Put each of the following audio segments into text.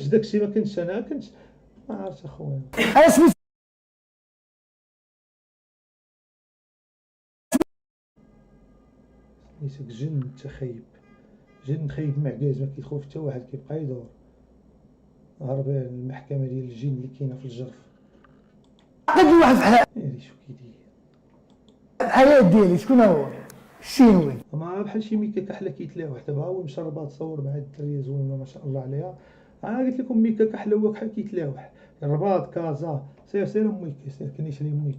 عرفتش داكشي، ما كنتش انا كنت ما عرفتش اخويا. سميتك جن تخيب، جن خايب معكاز، ما كيدخل حتى واحد، كيبقى يدور. هرب المحكمه ديال الجن اللي كاينه في الجرف. عطيني واحد بحال هادي شو كيدير الحياه ديالي شكون هو الشينوي. ما بحال شي ميكا كحله كيتلاوح دابا، هو مشربه تصور مع الدريه زوينه ما شاء الله عليها. قلت لكم ميكا كحله هو بحال كيتلاوح. الرباط كازا، سير ميكا، سير كنيش لي ميكا.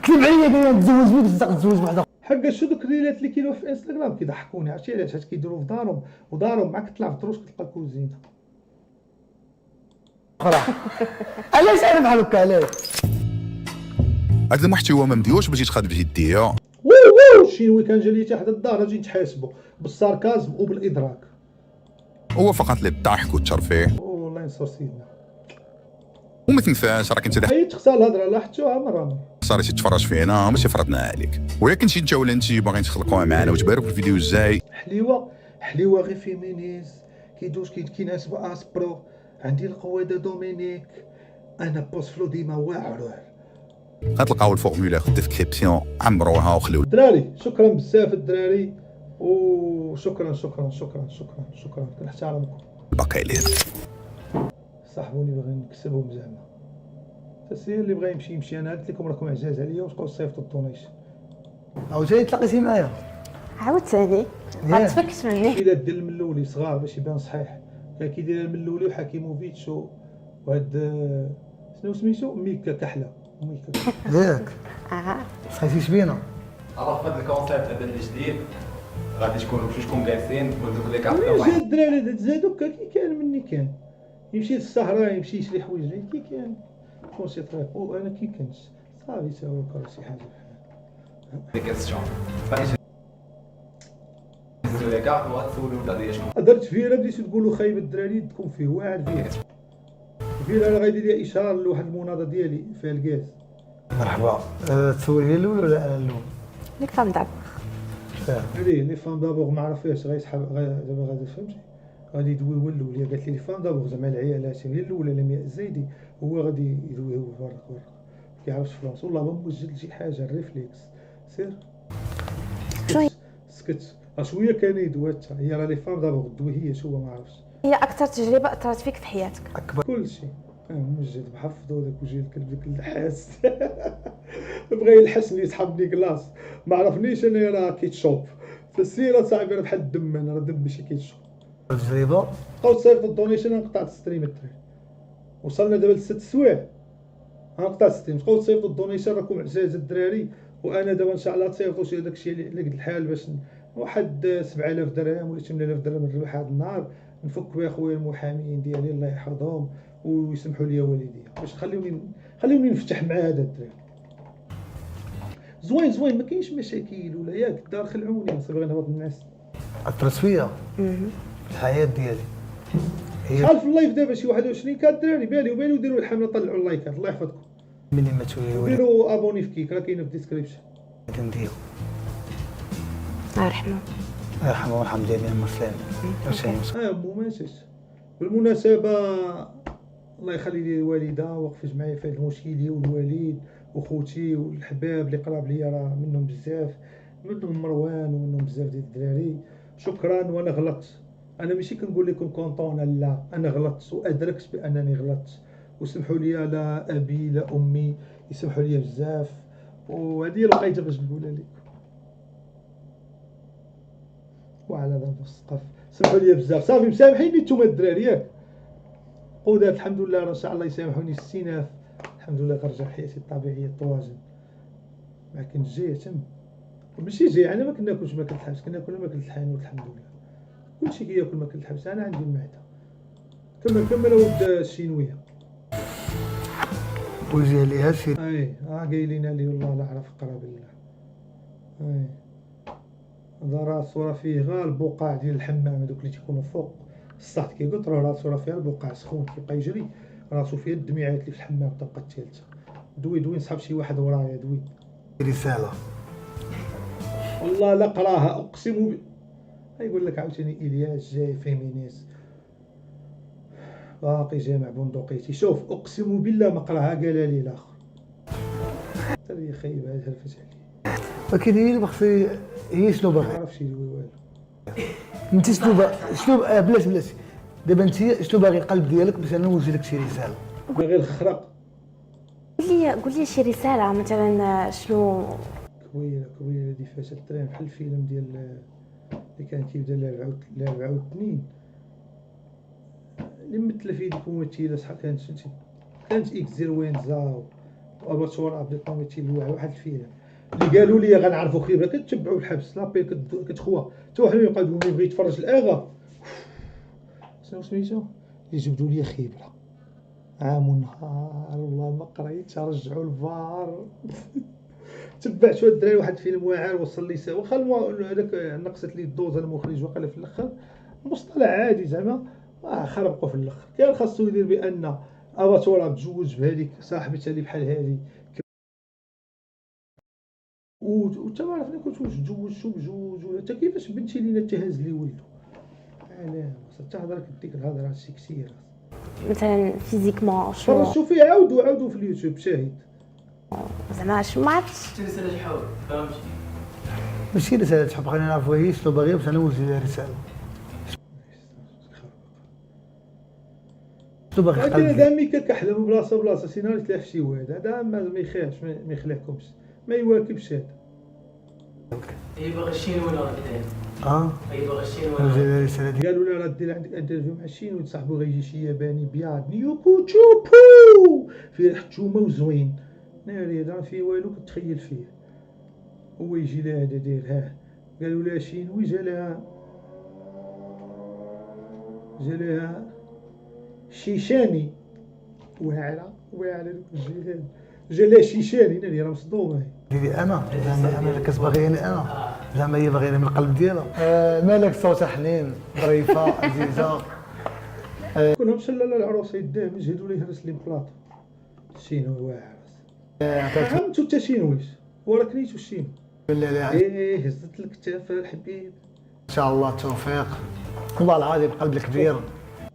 كذب عليا قال لي تزوج بيك تصدق تزوج بوحده. حق شو دوك الريلات اللي كاينوا في انستغرام كيضحكوني، عرفتي علاش؟ حيت كيديروا في دارهم، ودارهم معاك تطلع في الدروج كتلقى كوزينه اخرى. علاش انا بحال هكا علاش؟ هذا المحتوى ما مديوش باش يتخاد بجديه. وو الشينوي كان جا لي حتى حدا الدار، اجي نتحاسبوا بالساركازم وبالادراك. هو فقط للضحك والترفيه، والله ينصر سيدنا. وما تنساش راك انت حيت تخسر الهضره لاحظتوها مره صارتي تتفرج فينا ماشي فرضناها عليك. ولكن شي انت ولا انت باغيين تخلقوها معنا وتباركوا في الفيديو الجاي. حليوه غير فيمينيز كيدوز كيناسب اسبرو. عندي القواده دومينيك، انا بوسفلو ديما واعر. غتلقاو الفورمولا في الديسكريبسيون، عمروها وخليو الدراري. شكرا بزاف الدراري، وشكرا كنحترمكم. الباقي علينا. صاحبوني باغي نكسبهم زعما، التسيير اللي بغى يمشي. انا قلت لكم راكم عزاز عليا وتبقاو صيفطوا الدونيشن. عاوتاني تلاقيتي معايا عاوتاني غتفكس مني. الا دير الملولي صغار باش يبان صحيح، كان كيدير الملولي وحكيموفيتش وهاد شنو سميتو ميكا كحله. ياك صحيتيش بينا. عرف هذا الكونسيبت هذا اللي جديد، غادي تكونوا بجوجكم جالسين ودوك لي كارت جا الدراري تزادوا كي كان مني كان يمشي للصحراء، يمشي يشري حوايج كي كان كونسي طريق، وانا كي كنت صافي ساوي شي حاجه دي كيسيون لي كارت وغتسولوا الدراري شنو درت فيرا بديتو تقولوا خايب الدراري تكون فيه واعر فيرا. انا غادي لي اشاره لواحد المناضه ديالي فيها الكاز. مرحبا. تسولي الاول ولا انا الاول؟ ليك فهم دابا لي فام دابور ما عرفياش غيسحب دابا غادي فهمتي، غادي يدوي هو الاول. هي قالت لي فام دابور زعما العيالات هي الاولى لمياء الزايدي، هو غادي يدوي هو فرق كيعرفش فرنسا. والله ما موجد شي حاجه الريفليكس. سير سكت شويه كان يدوي حتى هي. راه لي فام دابور دوي هي شو ما عرفش. هي اكثر تجربه اثرت فيك في حياتك؟ اكبر كلشي موجد محفظو داك وجه الكلب داك اللحاس بغى يلحسني يسحبني كلاص، ما عرفنيش انا راه كيتشوب في السيره صاحبي، راه بحال الدم، انا راه الدم ماشي كيتشوب. تجربه بقاو تصيفطوا الدونيشن، انا قطعت الستريم الدراري، وصلنا دابا ل 6 سوايع قطعت الستريم. بقاو تصيفطوا الدونيشن، راكم عزاز الدراري، وانا دابا ان شاء الله تصيفطوا شي داكشي على قد الحال باش واحد 7000 درهم ولا 8000 درهم نربح هذا النهار، نفك بها خويا المحامين ديالي الله يحفظهم ويسمحوا لي والديا، باش خليوني نفتح مع هذا الدراري. زوين ما كاينش مشاكل ولا ياك الدار خلعوني، صافي غنهبط الناس. اثرت فيا في الحياه ديالي. شحال في اللايف دابا شي 21 كان الدراري بالي وبالي، وديروا الحمله طلعوا اللايكات الله يحفظكم، ملي ما تولي ديروا ابوني في كيك راه كاينه في الديسكريبشن. كندير الله يرحمه. الله يرحمه ويرحم جميع المسلمين. مو ماشيش. بالمناسبه الله يخلي لي الوالده وقفت معايا في هذا المشكل، هي والوالد وخوتي والحباب اللي قراب ليا، راه منهم بزاف، منهم مروان ومنهم بزاف ديال الدراري. شكرا. وانا غلطت، انا ماشي كنقول لكم كونطون، لا انا غلطت وادركت بانني غلطت، وسمحوا لي لا ابي لا امي يسمحوا لي بزاف، وهذه لقيتها باش نقولها لكم. وعلى ذا السقف سمحوا لي بزاف، صافي مسامحيني نتوما الدراري ياك قودات. الحمد لله راه ان شاء الله يسامحوني السيناف، الحمد لله كنرجع حياتي الطبيعيه الطواجن. ما كنت جاي تم ماشي جاي، انا ما كناكلش ماكل الحبس، كناكل ماكل الحانوت الحمد لله، كلشي كياكل ماكل الحبس، انا عندي المعده. كمل ولد الشينويه. وجه ليها شي قايلين لي والله لا عرف قرا بالله. هذا راسو راه فيه غير البقاع ديال الحمام هذوك اللي تيكونوا فوق السطح، كيقول راسو راه فيها البقاع سخون، كيبقى يجري راسو فيها الدميعات اللي في الحمام الطبقه الثالثه. دوي نصحاب شي واحد ورايا دوي رساله والله لا قراها اقسم يقول لك عاوتاني الياس جاي فيمينيست. باقي جامع بندقيتي. شوف اقسم بالله ما قراها قالها لي الاخر. ترى خايب هذا هلفت عليه. ولكن هي اللي خصني هي شنو ما باغي عرفش يدوي والو. انت شنو بلاش دابا انت شنو باغي القلب ديالك باش انا نوجه لك شي رساله. باغي الخرق. قول لي شي رساله مثلا شنو. كويله هادي فاشل الترين بحال الفيلم ديال اللي كان كيبدا لاعب عاود اثنين اللي مثل فيه ديك الممثله شحال كانت اكس زيروينزا واباطور عبد الممثل واحد الفيلم اللي قالوا لي غنعرفوا خيبره كتبعوا الحبس لابيل كتخوى حتى واحد يبقى يبغي يتفرج الاغا شنو سميتو اللي جبدوا لي خيبره عام ونهار والله ما قريت رجعوا الفار. تبعت هاد الدراري واحد الفيلم واعر وصل لي ساعه واخا هذاك نقصت لي الدوز المخرج وقال في الاخر مصطلح عادي زعما خربقوا في الاخر. كان خاصو يدير بان اباطوره تزوج بهذيك صاحبتها اللي بحال هذه وانت ما عرفنا كنت واش تزوجتو بجوج ولا حتى كيفاش بنتي لينا تهز لي ولدو. علاه تهضر ديك الهضره السكسيه مثلا فيزيكمون شنو فرجتو فيه عاودوا في اليوتيوب شاهد زعما شنو ما عرفتش. رسالة الحب فهمتي. ماشي رساله حب خلينا نعرفوا هي شنو باغيه باش انا نوجه لها رساله. شنو باغي لكن القلب هذا ملي كنحلم بلاصه سيناريو تلاف شي واحد هذا ما يخافش ما يخلعكمش ما يواكبش هذا. هي باغا الشين ولا غدير؟ هي باغا الشين نوجه ولا لها رساله ديال قالوا لا راه دير عندك انترفيو مع الشين وتصاحبو غيجي شي ياباني بياض نيوكو تشوبو فيه ريحه تومه وزوين ناري هذا فيه والو كتخيل فيه هو يجي لها هذا داير ها. قالوا لها شينوي جا شيشاني واعره الجيران جا لها شيشاني ناري راه مصدومه. ديالي انا زعما انا اللي كتبغيني انا زعما هي باغيني من القلب ديالها. مالك صوتها حنين ظريفه عزيزه. كلهم شلا العروسه يداه مجهدوا ليه هرس لي بلاطو شينوي واعر. فهمتو انت شينويش ورا كريتو الشين بالله ايه هزت الكتاف الحبيب. ان شاء الله التوفيق والله العظيم بقلب الكبير.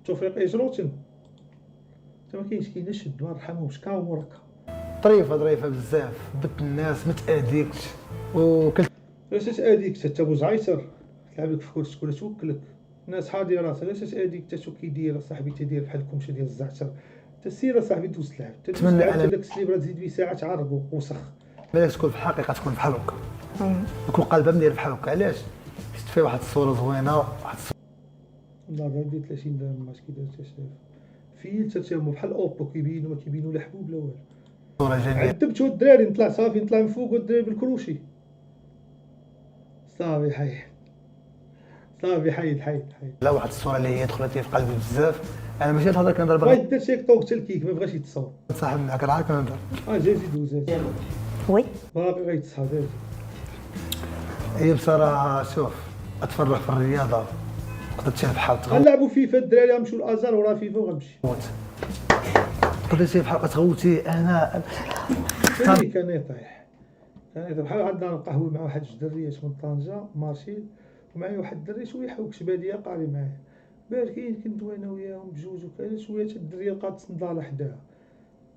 توفيق اجروتن انت ما كاينش كينشد الله يرحمه شكا ومركا ظريفه بزاف بنت الناس ما تاذيكش وكلت علاش تاديك حتى ابو زعيتر تلعب لك في كرسي ولا توكلك الناس حاضيه راسها علاش تاديك حتى شو كيدير صاحبي تدير بحالكم شي ديال الزعتر تسير صاحبي دوز تلعب نتمنى على داك السليبره تزيد به ساعه تعرقو وسخ. مالك تكون في الحقيقه تكون بحال هكا يكون قلبها مدير بحال هكا. علاش شفت فيه واحد الصوره زوينه واحد والله غادي 30 درهم ماش كي داير حتى شي فيلتر تما بحال اوبو كيبينوا لا حبوب لا والو. صوره جميله. عذبت هاد الدراري نطلع صافي نطلع من فوق والدراري بالكروشي صافي حيد لا واحد الصوره اللي هي دخلت لي في قلبي بزاف. انا ماشي نهضر كنهضر بغيت باغي دير تيك توك حتى الكيك ما بغاش يتصور. نتصاحب معاك راه كنهضر. جا دوز وي باقي غيتصحاب دابا. هي بصراحه شوف اتفرغ في الرياضه قدرت شي بحال غنلعبوا فيفا الدراري غنمشيو لازار ورا فيفا وغنمشي. تغوت قدرت شي بحال تغوتي انا كان طايح بحال عندنا القهوه مع واحد جوج دريات من طنجه مارشيل ومعايا واحد الدري شويه حوكش باديه قاري معاه باركين كندوي انا وياهم بجوج وكذا شويه حتى الدريه لقات الصنداله حداها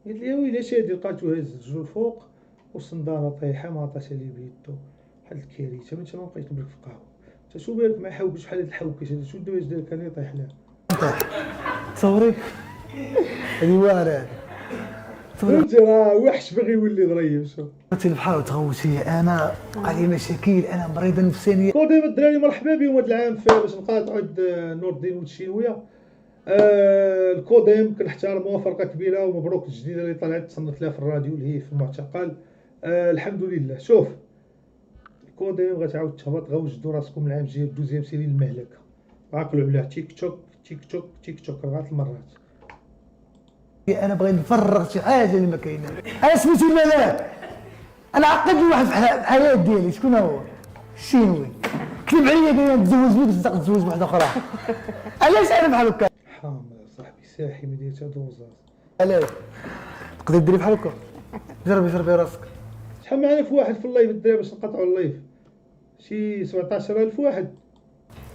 قالت لي ويلي شادي لقاتو هاز الجو الفوق والصنداله طايحه ما عطاش لي بيدو بحال الكارثه من تما بقيت نبرك في القهوه. انت شو بالك ما يحوكش بحال هاد الحوكش هذا شو الدواج ديالك كان يطيح لها تصوري هذه واعره فهمتي راه وحش باغي يولي ظريف. شوف قلت بحال تغوتي انا بقى لي مشاكل انا مريضه نفسانيه. كوديم الدراري مرحبا بهم هذا العام باش نقاطعوا نور الدين والتشينويه. الكوديم كنحترموها فرقه كبيره ومبروك الجديده اللي طلعت تصنت لها في الراديو اللي هي في المعتقل. الحمد لله. شوف الكوديم غتعاود تهبط غوجدوا راسكم العام الجاي دوزيام سيري المهلكه عقلوا عليها تيك توك ربعه المرات. انا بغيت نفرغ شي حاجه اللي ما كاينه. انا سميتو الملاك انا عقدت واحد في الحياه ديالي شكون هو الشينوي كتب عليا قال لي نتزوج بك باش تزوج بواحده اخرى. علاش انا بحال هكا حامل صاحبي ساحي ما داير حتى دوزاز. علاش تقدر ديري بحال هكا جربي راسك. شحال معنا في واحد في اللايف الدراري باش نقطعوا اللايف شي 17000 واحد.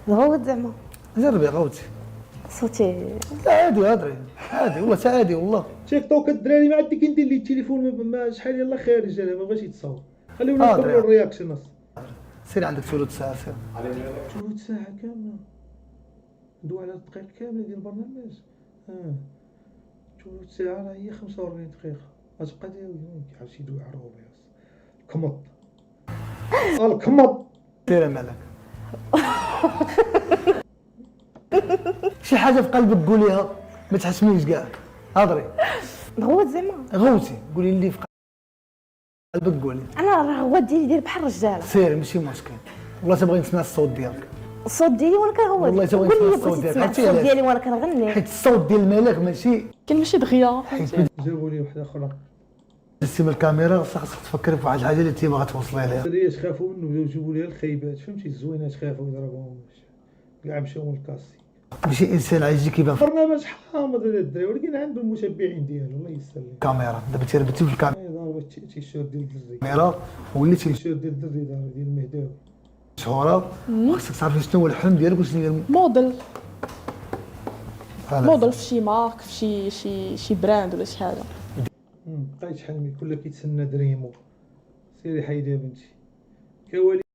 غوت زعما جربي غوتي صوتي لا عادي هضري عادي والله عادي والله. تيك توك الدراري ما عندي كندير لي التليفون ما شحال يلاه خارج انا ما بغاش يتصور خليونا نكملوا الرياكشن سير عندك ثلث ساعه سير. ثلث ساعه كامله ندوي على الدقائق كامله ديال البرنامج. ثلث ساعه راه هي 45 دقيقه غتبقى داوي كيعرف شي دوي عروبي الكمط الكمط. سير مالك شي حاجه في قلبك قوليها ما تحسميش كاع هضري غوت زعما غوتي قولي اللي في قلبك قولي. انا راه غوت ديالي داير بحال الرجاله. سير ماشي مشكل والله تبغي نسمع الصوت ديالك. الصوت ديالي وانا كنغوت. والله تبغي قول لي نسمع الصوت بغيتي ديالك. تسمع عرفتي الصوت علاش؟ ديالي وانا كنغني. حيت الصوت ديال مالك ماشي كان ماشي دغيا. جابوا لي وحده اخرى دزتي من الكاميرا خاصك تفكري في واحد الحاجه اللي انت باغا توصلي لها. الدراري خافوا منه بداو يجيبوا لي الخيبات فهمتي الزوينات خافوا يضربوهم كاع مشاو من الكاسي. ماشي انسان عايز كيبان في برنامج حامض هذا الدراري ولكن عنده المتابعين ديالو الله يسلم. الكاميرا دابا تيربتي في الكاميرا ضربت تيشيرت ديال الدري وليتي تيشيرت ديال الدري ديال المهداوي مشهوره وخاصك تعرفي شنو هو الحلم ديالك وشنو هي موديل الفعل. موديل في شي مارك في شي براند ولا شي حاجه. بقيت حلمي كله كيتسنى دريمو سيري حيدها بنتي كوالي